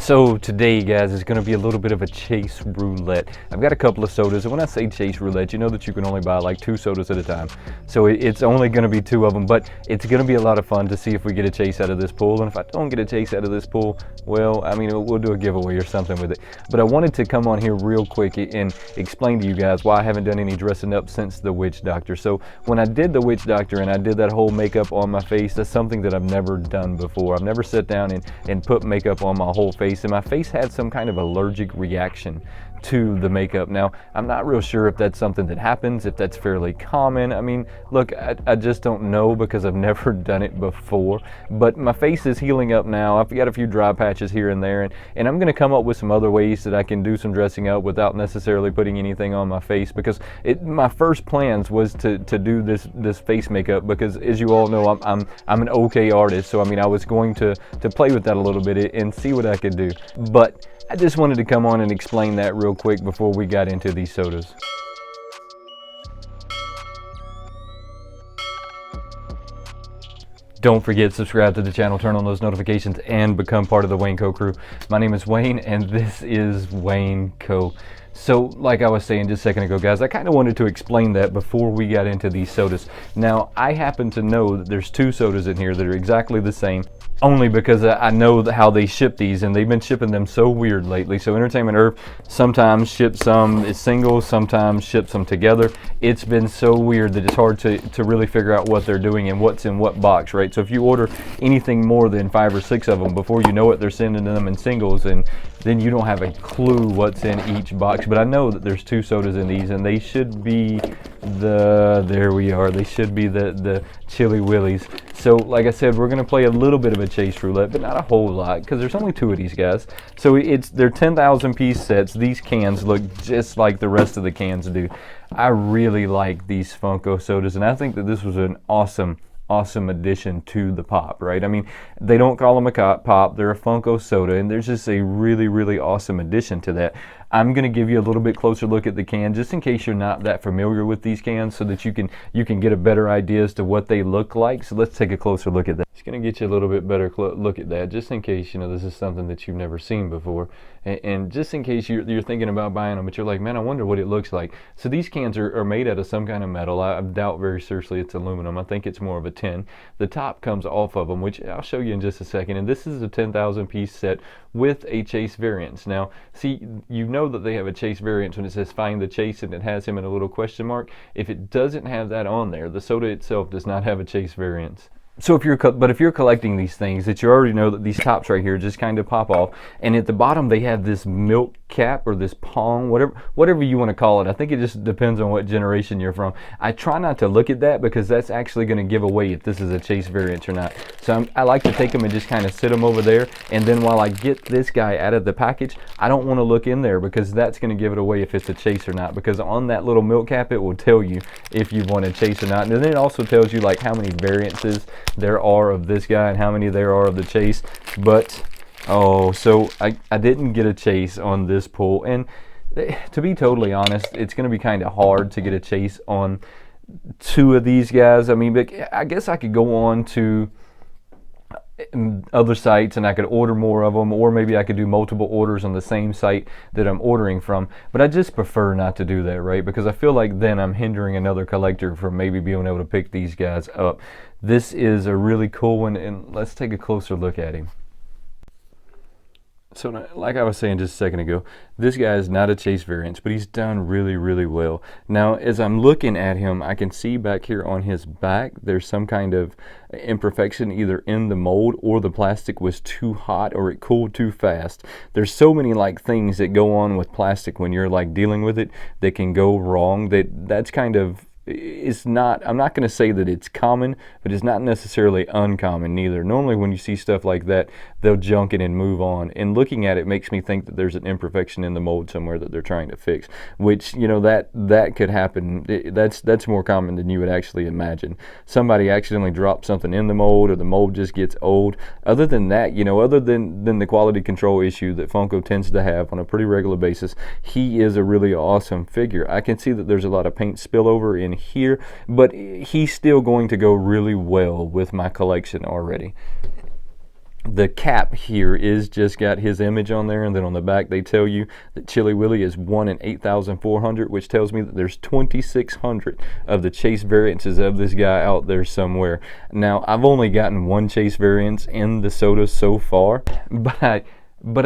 So today, guys, is going to be a little bit of a chase roulette. I've got a couple of sodas, and when I say chase roulette, you know that you can only buy like 2 sodas at a time. So it's only going to be 2 of them, but it's going to be a lot of fun to see if we get a chase out of this pool. And if I don't get a chase out of this pool, well, I mean, we'll do a giveaway or something with it. But I wanted to come on here real quick and explain to you guys why I haven't done any dressing up since the witch doctor. So when I did the witch doctor and I did that whole makeup on my face, that's something that I've never done before. I've never sat down and put makeup on my whole face. And my face had some kind of allergic reaction to the makeup. Now, I'm not real sure if that's something that happens, if that's fairly common. I mean, look, I just don't know because I've never done it before. But my face is healing up now. I've got a few dry patches here and there, and I'm going to come up with some other ways that I can do some dressing up without necessarily putting anything on my face, because my first plans was to do this face makeup, because as you all know, I'm an okay artist. So I mean, I was going to play with that a little bit and see what I could do. But I just wanted to come on and explain that real quick before we got into these sodas. Don't forget, subscribe to the channel, turn on those notifications, and become part of the Wayneko crew. My name is Wayne, and this is Wayneko. So, like I was saying just a second ago, guys, I kind of wanted to explain that before we got into these sodas. Now, I happen to know that there's 2 sodas in here that are exactly the same, only because I know how they ship these, and they've been shipping them so weird lately. So Entertainment Earth sometimes ships some as singles, sometimes ships them together. It's been so weird that it's hard to really figure out what they're doing and what's in what box, right? So if you order anything more than 5 or 6 of them, before you know it, they're sending them in singles, and then you don't have a clue what's in each box. But I know that there's 2 sodas in these, and they should be there we are, they should be the Chili Willies. So like I said, we're gonna play a little bit of a chase roulette, but not a whole lot, because there's only 2 of these, guys. So they're 10,000 piece sets. These cans look just like the rest of the cans do. I really like these Funko sodas, and I think that this was an awesome addition to the pop, right? I mean, they don't call them a pop, they're a Funko soda, and there's just a really awesome addition to that. I'm going to give you a little bit closer look at the can, just in case you're not that familiar with these cans, so that you can get a better idea as to what they look like. So let's take a closer look at that. It's going to get you a little bit better look at that, just in case, you know, this is something that you've never seen before, and just in case you're thinking about buying them, but you're like, man, I wonder what it looks like. So these cans are made out of some kind of metal. I doubt very seriously it's aluminum. I think it's more of a tin. The top comes off of them, which I'll show you in just a second. And this is a 10,000 piece set with a chase variant. Now, see, you know that they have a chase variant when it says find the chase, and it has him in a little question mark. If it doesn't have that on there, the soda itself does not have a chase variant. So if you're collecting these things, that you already know that these tops right here just kind of pop off, and at the bottom they have this milk cap or this pong, whatever you want to call it. I think it just depends on what generation you're from. I try not to look at that, because that's actually going to give away if this is a chase variant or not. So I like to take them and just kind of sit them over there, and then while I get this guy out of the package, I don't want to look in there, because that's going to give it away if it's a chase or not, because on that little milk cap it will tell you if you've won a chase or not. And then it also tells you like how many variances there are of this guy and how many there are of the chase. But so I didn't get a chase on this pull, and to be totally honest, it's going to be kind of hard to get a chase on 2 of these guys. I mean, but I guess I could go on to other sites and I could order more of them, or maybe I could do multiple orders on the same site that I'm ordering from, but I just prefer not to do that, right? Because I feel like then I'm hindering another collector from maybe being able to pick these guys up. This is a really cool one, and let's take a closer look at him. So like I was saying just a second ago, this guy is not a chase variant, but he's done really well. Now, as I'm looking at him, I can see back here on his back, there's some kind of imperfection either in the mold, or the plastic was too hot, or it cooled too fast. There's so many like things that go on with plastic when you're like dealing with it that can go wrong. That's kind of, it's not, I'm not going to say that it's common, but it's not necessarily uncommon neither. Normally when you see stuff like that, they'll junk it and move on, and looking at it makes me think that there's an imperfection in the mold somewhere that they're trying to fix, which, you know, that could happen. That's more common than you would actually imagine. Somebody accidentally drops something in the mold, or the mold just gets old. Other than that, you know, other than the quality control issue that Funko tends to have on a pretty regular basis, he is a really awesome figure. I can see that there's a lot of paint spillover in here, but he's still going to go really well with my collection already. The cap here is just got his image on there, and then on the back they tell you that Chili Willy is 1 in 8,400, which tells me that there's 2,600 of the chase variances of this guy out there somewhere. Now, I've only gotten one chase variance in the soda so far, but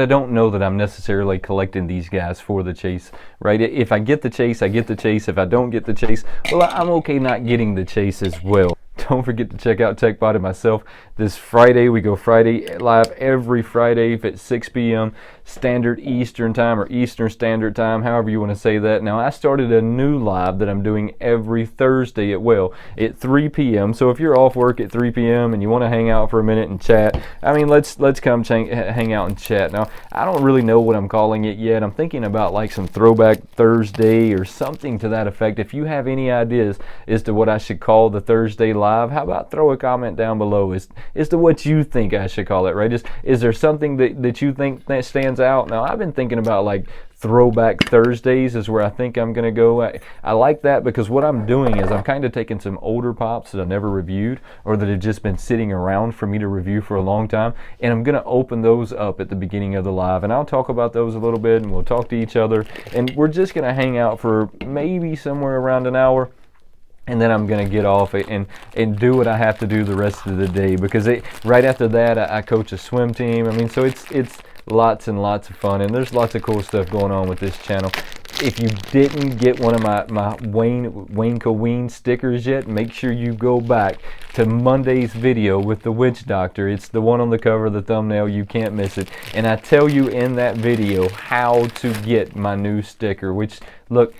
I don't know that I'm necessarily collecting these guys for the chase, right? If I get the chase, I get the chase. If I don't get the chase, well, I'm okay not getting the chase as well. Don't forget to check out TechBot and myself this Friday. We go Friday live every Friday at 6 p.m. Standard Eastern Time, or Eastern Standard Time, however you want to say that. Now, I started a new live that I'm doing every Thursday at 3 p.m. So if you're off work at 3 p.m. and you want to hang out for a minute and chat, I mean, let's come hang out and chat. Now, I don't really know what I'm calling it yet. I'm thinking about like some Throwback Thursday or something to that effect. If you have any ideas as to what I should call the Thursday live, how about throw a comment down below as to what you think I should call it, right? Is there something that you think that stands out? Now, I've been thinking about like Throwback Thursdays is where I think I'm going to go. I like that because what I'm doing is I'm kind of taking some older pops that I never reviewed or that have just been sitting around for me to review for a long time, and I'm going to open those up at the beginning of the live, and I'll talk about those a little bit, and we'll talk to each other, and we're just going to hang out for maybe somewhere around an hour. And then I'm going to get off and do what I have to do the rest of the day, because right after that I coach a swim team. I mean, so it's lots and lots of fun, and there's lots of cool stuff going on with this channel. If you didn't get one of my Wayneko stickers yet, make sure you go back to Monday's video with the witch doctor. It's the one on the cover of the thumbnail. You can't miss it. And I tell you in that video how to get my new sticker, which, look,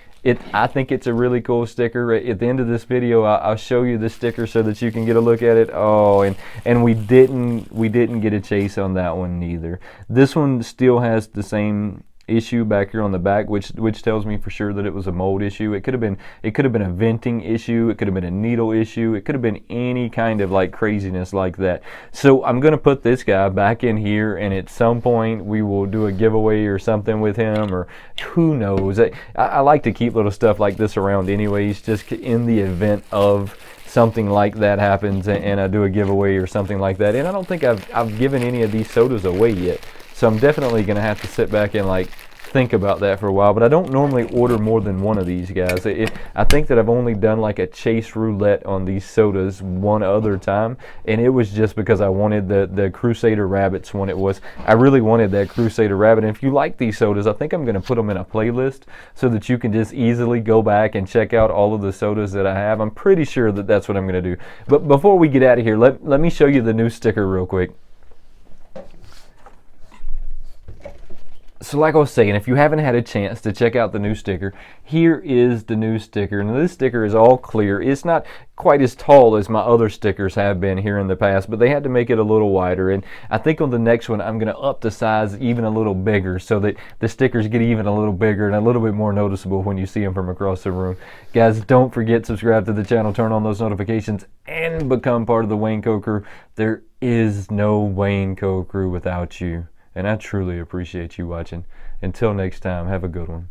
I think it's a really cool sticker. At the end of this video, I'll show you the sticker so that you can get a look at it. Oh, and we didn't get a chase on that one neither. This one still has the same issue back here on the back, which tells me for sure that it was a mold issue. It could have been a venting issue, it could have been a needle issue, it could have been any kind of like craziness like that. So I'm gonna put this guy back in here, and at some point we will do a giveaway or something with him, or who knows. I like to keep little stuff like this around anyways, just in the event of something like that happens and I do a giveaway or something like that. And I don't think I've given any of these sodas away yet, so I'm definitely going to have to sit back and like think about that for a while. But I don't normally order more than one of these guys. I think that I've only done like a chase roulette on these sodas one other time, and it was just because I wanted the Crusader Rabbits one. I really wanted that Crusader Rabbit. And if you like these sodas, I think I'm going to put them in a playlist so that you can just easily go back and check out all of the sodas that I have. I'm pretty sure that that's what I'm going to do. But before we get out of here, let me show you the new sticker real quick. So like I was saying, if you haven't had a chance to check out the new sticker, here is the new sticker. And this sticker is all clear. It's not quite as tall as my other stickers have been here in the past, but they had to make it a little wider. And I think on the next one, I'm going to up the size even a little bigger so that the stickers get even a little bigger and a little bit more noticeable when you see them from across the room. Guys, don't forget to subscribe to the channel, turn on those notifications, and become part of the Wayneko crew. There is no Wayneko crew without you. And I truly appreciate you watching. Until next time, have a good one.